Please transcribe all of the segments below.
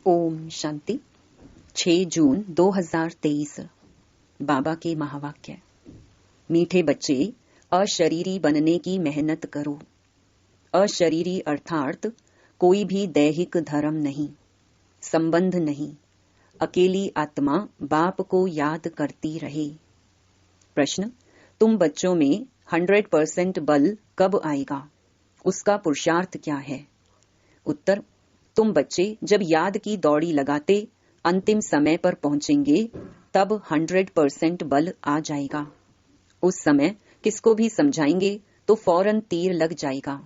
ओम शांति। 6 जून 2023। बाबा के महावाक्य। मीठे बच्चे, अशरीरी बनने की मेहनत करो। अशरीरी अर्थात कोई भी दैहिक धर्म नहीं, संबंध नहीं। अकेली आत्मा बाप को याद करती रहे। प्रश्न: तुम बच्चों में 100% बल कब आएगा? उसका पुरुषार्थ क्या है? उत्तर: तुम बच्चे जब याद की दौड़ी लगाते अंतिम समय पर पहुंचेंगे तब 100% बल आ जाएगा। उस समय किसको भी समझाएंगे तो फौरन तीर लग जाएगा।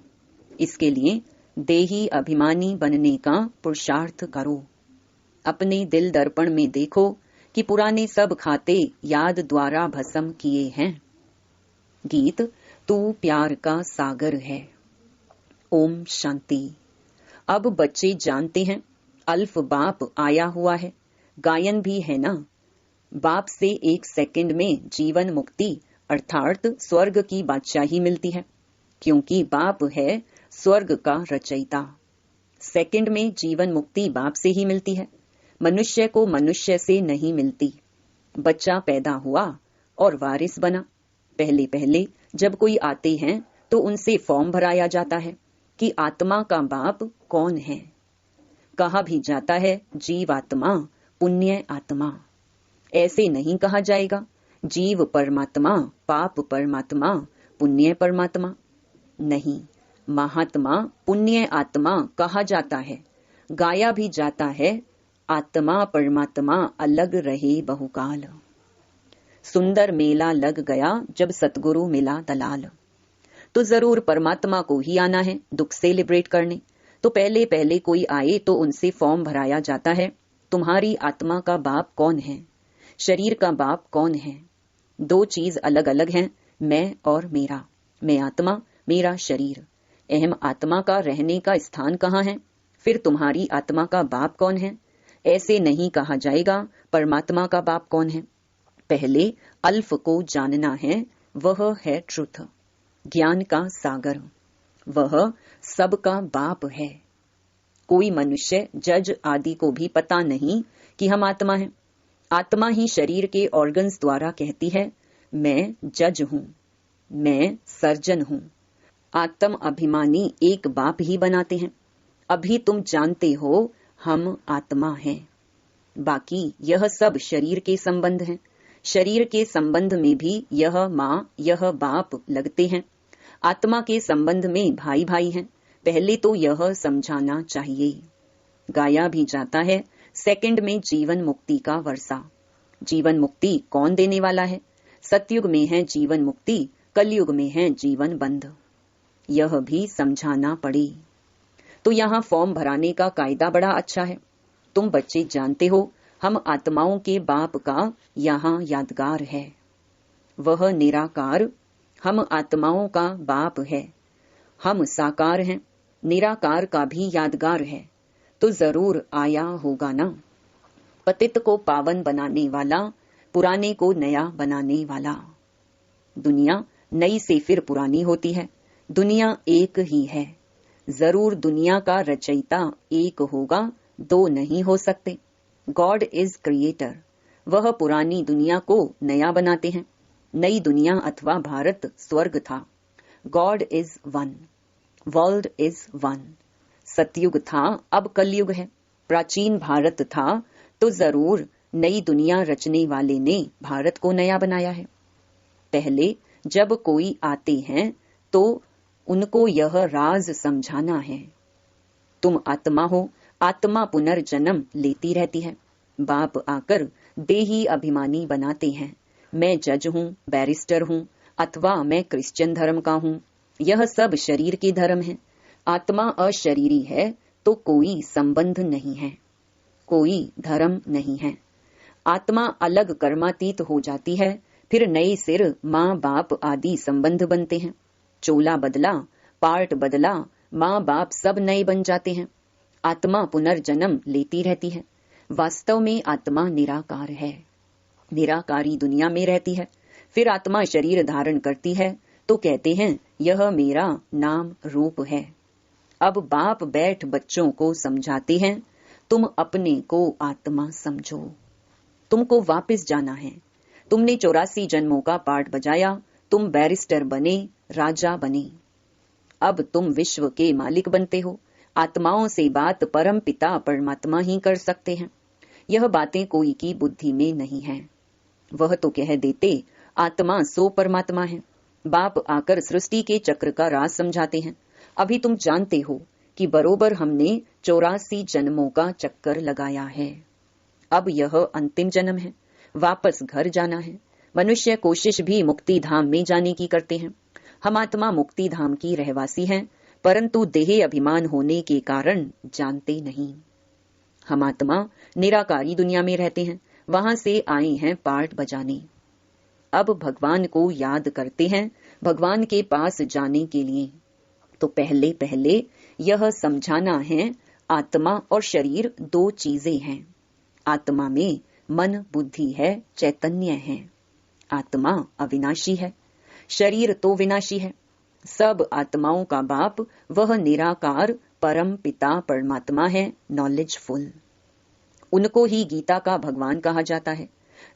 इसके लिए देही अभिमानी बनने का पुरुषार्थ करो। अपने दिल दर्पण में देखो कि पुराने सब खाते याद द्वारा भस्म किए हैं। गीत: तू प्यार का सागर है। ओम शांति। अब बच्चे जानते हैं अल्फ बाप आया हुआ है, गायन भी है ना। बाप से 1 सेकंड में जीवन मुक्ति अर्थात स्वर्ग की बादशाही मिलती है, क्योंकि बाप है स्वर्ग का रचयिता। सेकंड में जीवन मुक्ति बाप से ही मिलती है, मनुष्य को मनुष्य से नहीं मिलती। बच्चा पैदा हुआ और वारिस बना। पहले पहले जब कोई आते हैं तो उनसे फॉर्म भराया जाता है कि आत्मा का बाप कौन है। कहा भी जाता है जीव आत्मा, पुण्य आत्मा। ऐसे नहीं कहा जाएगा जीव परमात्मा, पाप परमात्मा, पुण्य परमात्मा। नहीं, महात्मा पुण्य आत्मा कहा जाता है। गाया भी जाता है आत्मा परमात्मा अलग रहे बहुकाल। सुंदर मेला लग गया जब सतगुरु मिला दलाल। तो जरूर परमात्मा को ही आना है दुख से लिबरेट करने। तो पहले पहले कोई आए तो उनसे फॉर्म भराया जाता है, तुम्हारी आत्मा का बाप कौन है, शरीर का बाप कौन है। 2 चीज अलग अलग हैं, मैं और मेरा। मैं आत्मा, मेरा शरीर। अहम आत्मा का रहने का स्थान कहाँ है, फिर तुम्हारी आत्मा का बाप कौन है। ऐसे नहीं कहा जाएगा परमात्मा का बाप कौन है। पहले अल्फ को जानना है, वह है ट्रुथ, ज्ञान का सागर। वह सबका बाप है। कोई मनुष्य जज आदि को भी पता नहीं कि हम आत्मा हैं। आत्मा ही शरीर के ऑर्गन्स द्वारा कहती है मैं जज हूं, मैं सर्जन हूं। आत्म अभिमानी एक बाप ही बनाते हैं। अभी तुम जानते हो हम आत्मा हैं। बाकी यह सब शरीर के संबंध हैं। शरीर के संबंध में भी यह माँ यह बाप लगते हैं। आत्मा के संबंध में भाई भाई हैं। पहले तो यह समझाना चाहिए। गाया भी जाता है सेकंड में जीवन मुक्ति का वर्षा। जीवन मुक्ति कौन देने वाला है? सतयुग में है जीवन मुक्ति, कलयुग में है जीवन बंध। यह भी समझाना पड़े। तो यहाँ फॉर्म भराने का कायदा बड़ा अच्छा है। तुम बच्चे जानते हो हम आत्माओं के बाप का यहाँ यादगार है। वह निराकार हम आत्माओं का बाप है। हम साकार हैं, निराकार का भी यादगार है। तो जरूर आया होगा ना। पतित को पावन बनाने वाला, पुराने को नया बनाने वाला। दुनिया नई से फिर पुरानी होती है। दुनिया एक ही है। जरूर दुनिया का रचयिता एक होगा, 2 नहीं हो सकते। God is creator. वह पुरानी दुनिया को नया बनाते हैं। नई दुनिया अथवा भारत स्वर्ग था। God is one, world is one. सतयुग था, अब कलयुग है। प्राचीन भारत था तो जरूर नई दुनिया रचने वाले ने भारत को नया बनाया है। पहले जब कोई आते हैं तो उनको यह राज समझाना है। तुम आत्मा हो, आत्मा पुनर्जन्म लेती रहती है। बाप आकर देही अभिमानी बनाते हैं। मैं जज हूँ, बैरिस्टर हूँ, अथवा मैं क्रिश्चियन धर्म का हूँ। यह सब शरीर के धर्म है। आत्मा अशरीरी है तो कोई संबंध नहीं है, कोई धर्म नहीं है। आत्मा अलग कर्मातीत हो जाती है, फिर नए सिर माँ बाप आदि संबंध बनते हैं। चोला बदला, पार्ट बदला, माँ बाप सब नए बन जाते हैं। आत्मा पुनर्जन्म लेती रहती है। वास्तव में आत्मा निराकार है, निराकारी दुनिया में रहती है। फिर आत्मा शरीर धारण करती है तो कहते हैं यह मेरा नाम रूप है। अब बाप बैठ बच्चों को समझाते हैं तुम अपने को आत्मा समझो। तुमको वापस जाना है। तुमने 84 जन्मों का पाठ बजाया, तुम बैरिस्टर बने, राजा बने। अब तुम विश्व के मालिक बनते हो। आत्माओं से बात परम पिता परमात्मा ही कर सकते हैं। यह बातें कोई की बुद्धि में नहीं है। वह तो कह देते आत्मा सो परमात्मा है। बाप आकर सृष्टि के चक्र का राज समझाते हैं। अभी तुम जानते हो कि बरोबर हमने 84 जन्मों का चक्कर लगाया है। अब यह अंतिम जन्म है, वापस घर जाना है। मनुष्य कोशिश भी मुक्ति धाम में जाने की करते हैं। हम आत्मा मुक्ति धाम की रहवासी हैं, परंतु देह अभिमान होने के कारण जानते नहीं। हम आत्मा निराकारी दुनिया में रहते हैं, वहां से आए हैं पाठ बजाने। अब भगवान को याद करते हैं भगवान के पास जाने के लिए। तो पहले पहले यह समझाना है आत्मा और शरीर दो चीजें हैं। आत्मा में मन बुद्धि है, चैतन्य है। आत्मा अविनाशी है, शरीर तो विनाशी है। सब आत्माओं का बाप वह निराकार परम पिता परमात्मा है, नॉलेजफुल। उनको ही गीता का भगवान कहा जाता है।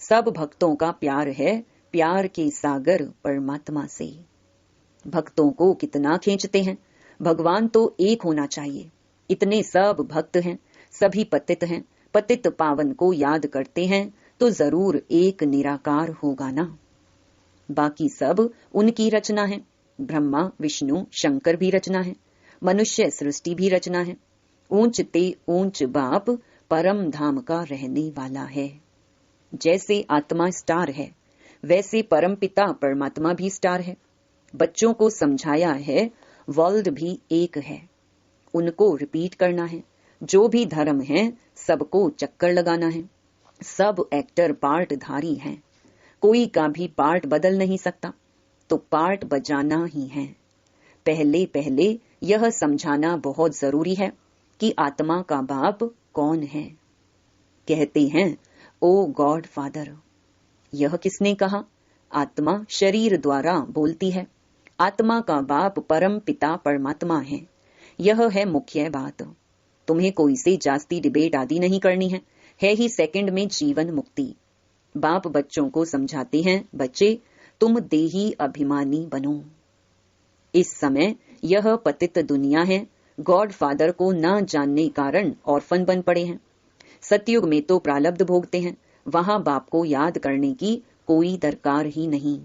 सब भक्तों का प्यार है, प्यार के सागर परमात्मा से। भक्तों को कितना खींचते हैं। भगवान तो एक होना चाहिए। इतने सब भक्त हैं, सभी पतित हैं। पतित पावन को याद करते हैं तो जरूर एक निराकार होगा ना। बाकी सब उनकी रचना है। ब्रह्मा विष्णु शंकर भी रचना है, मनुष्य सृष्टि भी रचना है। ऊंच ते ऊंच बाप परम धाम का रहने वाला है। जैसे आत्मा स्टार है, वैसे परम पिता परमात्मा भी स्टार है। बच्चों को समझाया है वर्ल्ड भी एक है, उनको रिपीट करना है। जो भी धर्म है सबको चक्कर लगाना है। सब एक्टर पार्ट धारी हैं, कोई का भी पार्ट बदल नहीं सकता, तो पार्ट बजाना ही है। पहले पहले यह समझाना बहुत जरूरी है कि आत्मा का बाप कौन है। कहते हैं ओ गॉड फादर। यह किसने कहा? आत्मा शरीर द्वारा बोलती है। आत्मा का बाप परम पिता परमात्मा है। यह है मुख्य बात। तुम्हें कोई से जास्ती डिबेट आदि नहीं करनी है ही सेकंड में जीवन मुक्ति। बाप बच्चों को समझाते हैं, बच्चे तुम देही अभिमानी बनो। इस समय यह पतित दुनिया है। गॉड फादर को न जानने कारण ऑर्फन बन पड़े हैं। सतयुग में तो प्रारब्ध भोगते हैं, वहां बाप को याद करने की कोई दरकार ही नहीं।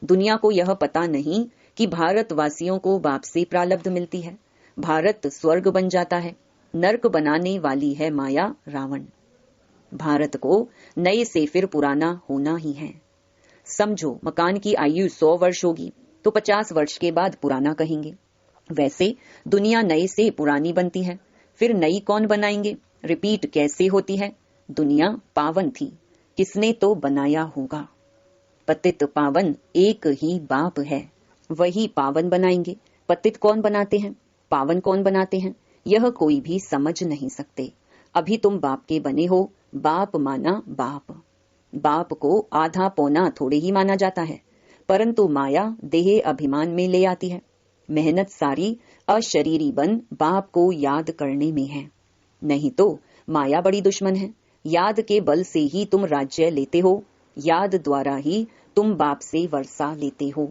दुनिया को यह पता नहीं कि भारतवासियों को बाप से प्रारब्ध मिलती है। भारत स्वर्ग बन जाता है, नर्क बनाने वाली है माया रावण। भारत को नए से फिर पुराना होना ही है। समझो मकान की आयु 100 वर्ष होगी तो 50 वर्ष के बाद पुराना कहेंगे। वैसे दुनिया नए से पुरानी बनती है, फिर नई कौन बनाएंगे? रिपीट कैसे होती है? दुनिया पावन थी, किसने तो बनाया होगा। पतित पावन एक ही बाप है, वही पावन बनाएंगे। पतित कौन बनाते हैं, पावन कौन बनाते हैं, यह कोई भी समझ नहीं सकते। अभी तुम बाप के बने हो, बाप माना बाप। बाप को आधा पौना थोड़े ही माना जाता है, परंतु माया देह अभिमान में ले आती है। मेहनत सारी अशरीरी बन बाप को याद करने में है। नहीं तो माया बड़ी दुश्मन है। याद के बल से ही तुम राज्य लेते हो, याद द्वारा ही तुम बाप से वर्षा लेते हो।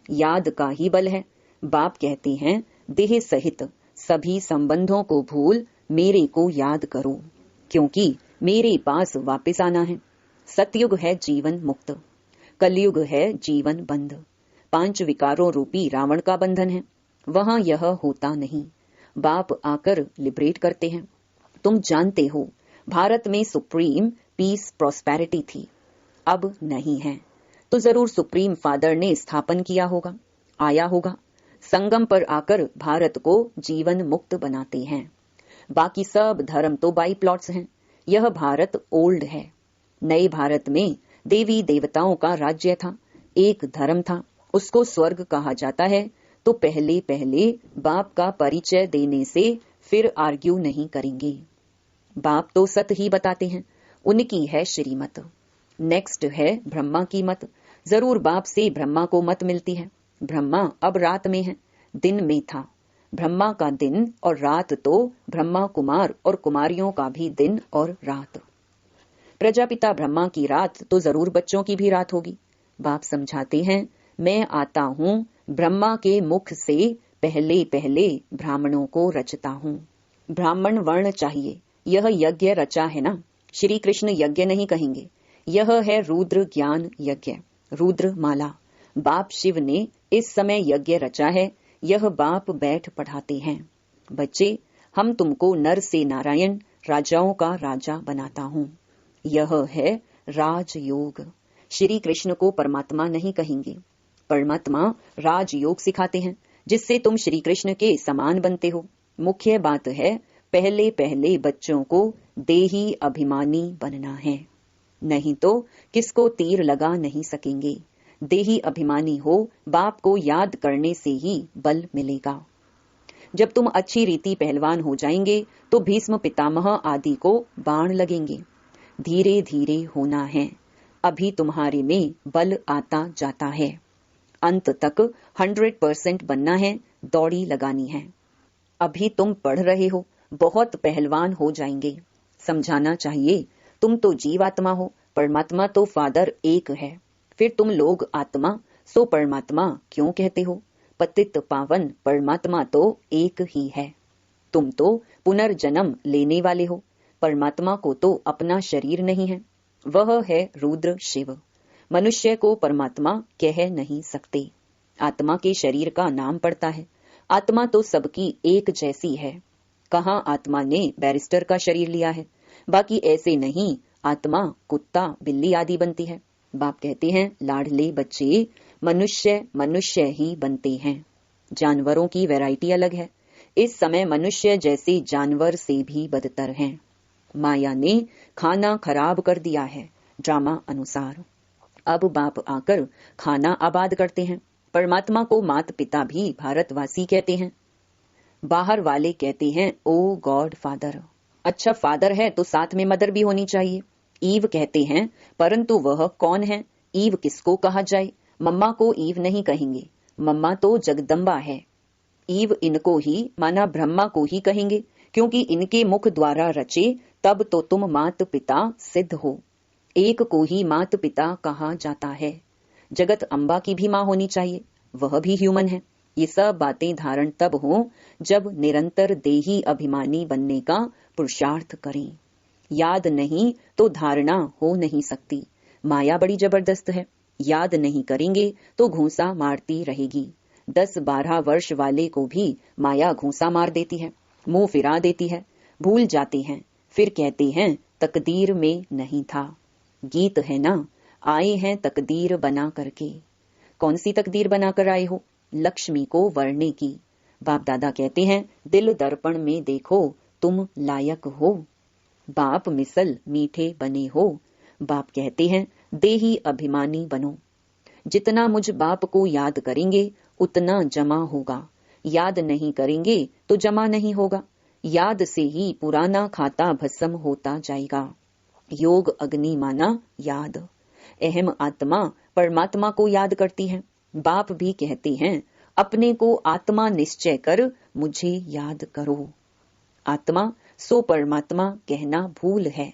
याद का ही बल है। बाप कहते हैं देह सहित सभी संबंधों को भूल मेरे को याद करो, क्योंकि मेरे पास वापस आना है। सतयुग है जीवन मुक्त, कलयुग है जीवन बंध। 5 विकारों रूपी रावण का बंधन है, वहां यह होता नहीं। बाप आकर लिबरेट करते हैं। तुम जानते हो भारत में सुप्रीम पीस प्रॉस्पेरिटी थी, अब नहीं है। तो जरूर सुप्रीम फादर ने स्थापन किया होगा, आया होगा। संगम पर आकर भारत को जीवन मुक्त बनाते हैं। बाकी सब धर्म तो बाई प्लॉट्स हैं। यह भारत ओल्ड है। नए भारत में देवी देवताओं का राज्य था, एक धर्म था, उसको स्वर्ग कहा जाता है। तो पहले पहले बाप का परिचय देने से फिर आर्ग्यू नहीं करेंगे। बाप तो सत ही बताते हैं, उनकी है श्रीमत। नेक्स्ट है ब्रह्मा की मत। जरूर बाप से ब्रह्मा को मत मिलती है। ब्रह्मा अब रात में है, दिन में था। ब्रह्मा का दिन और रात तो ब्रह्मा कुमार और कुमारियों का भी दिन और रात। प्रजापिता ब्रह्मा की रात तो जरूर बच्चों की भी रात होगी। बाप समझाते हैं, मैं आता हूँ ब्रह्मा के मुख से पहले पहले ब्राह्मणों को रचता हूँ। ब्राह्मण वर्ण चाहिए, यह यज्ञ रचा है ना। श्री कृष्ण यज्ञ नहीं कहेंगे, यह है रुद्र ज्ञान यज्ञ, रुद्र माला। बाप शिव ने इस समय यज्ञ रचा है, यह बाप बैठ पढ़ाते हैं। बच्चे, हम तुमको नर से नारायण, राजाओं का राजा बनाता हूँ। यह है राजयोग। श्री कृष्ण को परमात्मा नहीं कहेंगे, परमात्मा राजयोग सिखाते हैं, जिससे तुम श्री कृष्ण के समान बनते हो। मुख्य बात है, पहले पहले बच्चों को देही अभिमानी बनना है, नहीं तो किसको तीर लगा नहीं सकेंगे। देही अभिमानी हो, बाप को याद करने से ही बल मिलेगा। जब तुम अच्छी रीति पहलवान हो जाएंगे तो भीष्म पितामह आदि को बाण लगेंगे। धीरे धीरे होना है, अभी तुम्हारे में बल आता जाता है। अंत तक 100% बनना है, दौड़ी लगानी है। अभी तुम पढ़ रहे हो, बहुत पहलवान हो जाएंगे। समझाना चाहिए, तुम तो जीवात्मा हो, परमात्मा तो फादर एक है। फिर तुम लोग आत्मा सो परमात्मा क्यों कहते हो? पतित पावन परमात्मा तो एक ही है। तुम तो पुनर्जन्म लेने वाले हो। परमात्मा को तो अपना शरीर नहीं है, वह है रुद्र शिव। मनुष्य को परमात्मा कह नहीं सकते। आत्मा के शरीर का नाम पड़ता है। आत्मा तो सबकी एक जैसी है। कहाँ आत्मा ने बैरिस्टर का शरीर लिया है? बाकी ऐसे नहीं, आत्मा कुत्ता बिल्ली आदि बनती है। बाप कहते हैं, लाडले बच्चे, मनुष्य मनुष्य ही बनते हैं। जानवरों की वैरायटी अलग है। इस समय मनुष्य जैसे जानवर से भी बदतर हैं। माया ने खाना खराब कर दिया है ड्रामा अनुसार। अब बाप आकर खाना आबाद करते हैं। परमात्मा को माता पिता भी भारतवासी कहते हैं। बाहर वाले कहते हैं ओ गॉड फादर। अच्छा, फादर है तो साथ में मदर भी होनी चाहिए। ईव कहते हैं, परंतु वह कौन है? ईव किसको कहा जाए? मम्मा को ईव नहीं कहेंगे, मम्मा तो जगदम्बा है। ईव इनको ही माना ब्रह्मा को ही कहेंगे, क्योंकि इनके मुख द्वारा रचे, तब तो तुम मात पिता सिद्ध हो। एक को ही मात पिता कहा जाता है। जगत अम्बा की भी माँ होनी चाहिए, वह भी ह्यूमन है। ये सब बातें धारण तब हो जब निरंतर देही अभिमानी बनने का पुरुषार्थ करें। याद नहीं तो धारणा हो नहीं सकती। माया बड़ी जबरदस्त है, याद नहीं करेंगे तो घूंसा मारती रहेगी। 10-12 वर्ष वाले को भी माया घूंसा मार देती है, मुंह फिरा देती है, भूल जाते हैं। फिर कहते हैं तकदीर में नहीं था। गीत है ना, आए हैं तकदीर बना करके। कौन सी तकदीर बनाकर आए हो? लक्ष्मी को वरने की। बाप दादा कहते हैं, दिल दर्पण में देखो, तुम लायक हो। बाप मिसल मीठे बने हो। बाप कहते हैं, देही अभिमानी बनो। जितना मुझ बाप को याद करेंगे उतना जमा होगा। याद नहीं करेंगे तो जमा नहीं होगा। याद से ही पुराना खाता भस्म होता जाएगा। योग अग्नि माना याद। अहम आत्मा परमात्मा को याद करती है। बाप भी कहते हैं, अपने को आत्मा निश्चय कर मुझे याद करो। आत्मा सो परमात्मा कहना भूल है।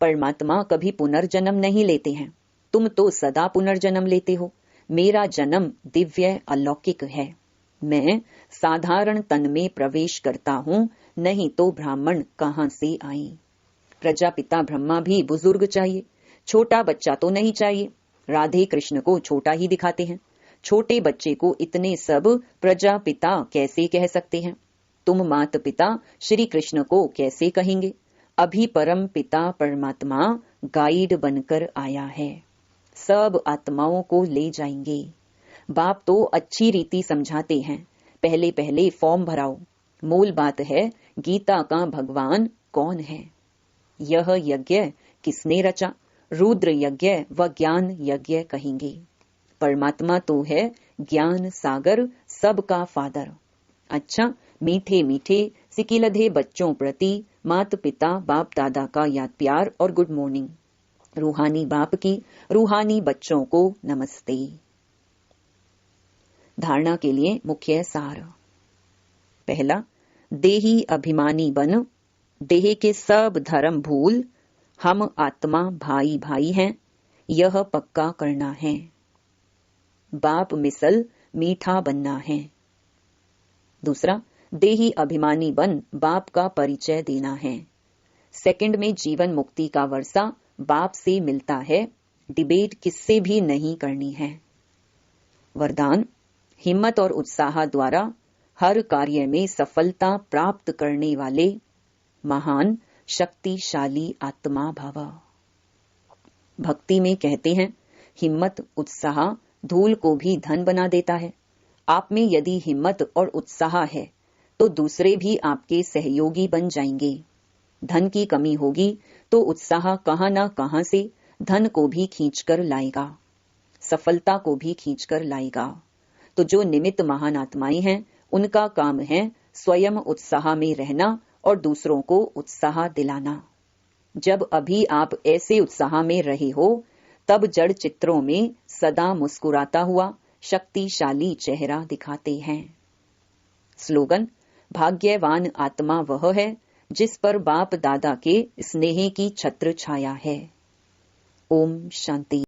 परमात्मा कभी पुनर्जन्म नहीं लेते हैं। तुम तो सदा पुनर्जन्म लेते हो। मेरा जन्म दिव्य अलौकिक है। मैं साधारण तन में प्रवेश करता हूँ, नहीं तो ब्राह्मण कहाँ से आए? प्रजापिता ब्रह्मा भी बुजुर्ग चाहिए, छोटा बच्चा तो नहीं चाहिए। राधे कृष्ण को छोटा ही दिखाते हैं। छोटे बच्चे को इतने सब प्रजापिता कैसे कह सकते हैं? तुम मात पिता श्री कृष्ण को कैसे कहेंगे? अभी परम पिता परमात्मा गाइड बनकर आया है, सब आत्माओं को ले जाएंगे। बाप तो अच्छी रीति समझाते हैं, पहले पहले फॉर्म भराओ। मूल बात है, गीता का भगवान कौन है? यह यज्ञ किसने रचा? रुद्र यज्ञ व ज्ञान यज्ञ कहेंगे। परमात्मा तो है ज्ञान सागर, सबका फादर। अच्छा, मीठे मीठे सिकिलधे बच्चों प्रति माता पिता बाप दादा का याद प्यार और गुड मॉर्निंग। रूहानी बाप की रूहानी बच्चों को नमस्ते। धारणा के लिए मुख्य सार। पहला, देही अभिमानी बन, देह के सब धर्म भूल, हम आत्मा भाई भाई हैं, यह पक्का करना है। बाप मिसल मीठा बनना है। दूसरा, देही अभिमानी बन बाप का परिचय देना है। सेकंड में जीवन मुक्ति का वर्षा बाप से मिलता है, डिबेट किससे भी नहीं करनी है। वरदान, हिम्मत और उत्साह द्वारा हर कार्य में सफलता प्राप्त करने वाले महान शक्तिशाली आत्मा भव। भक्ति में कहते हैं, हिम्मत उत्साह धूल को भी धन बना देता है। आप में यदि हिम्मत और उत्साह है तो दूसरे भी आपके सहयोगी बन जाएंगे। धन की कमी होगी तो उत्साह कहां ना कहां से धन को भी खींचकर लाएगा, सफलता को भी खींचकर लाएगा। तो जो निमित्त महान आत्माएं हैं, उनका काम है स्वयं उत्साह में रहना और दूसरों को उत्साह दिलाना। जब अभी आप ऐसे उत्साह में रहे हो, तब जड़ चित्रों में सदा मुस्कुराता हुआ शक्तिशाली चेहरा दिखाते हैं। स्लोगन, भाग्यवान आत्मा वह है जिस पर बाप दादा के स्नेह की छत्र छाया है। ओम शांति।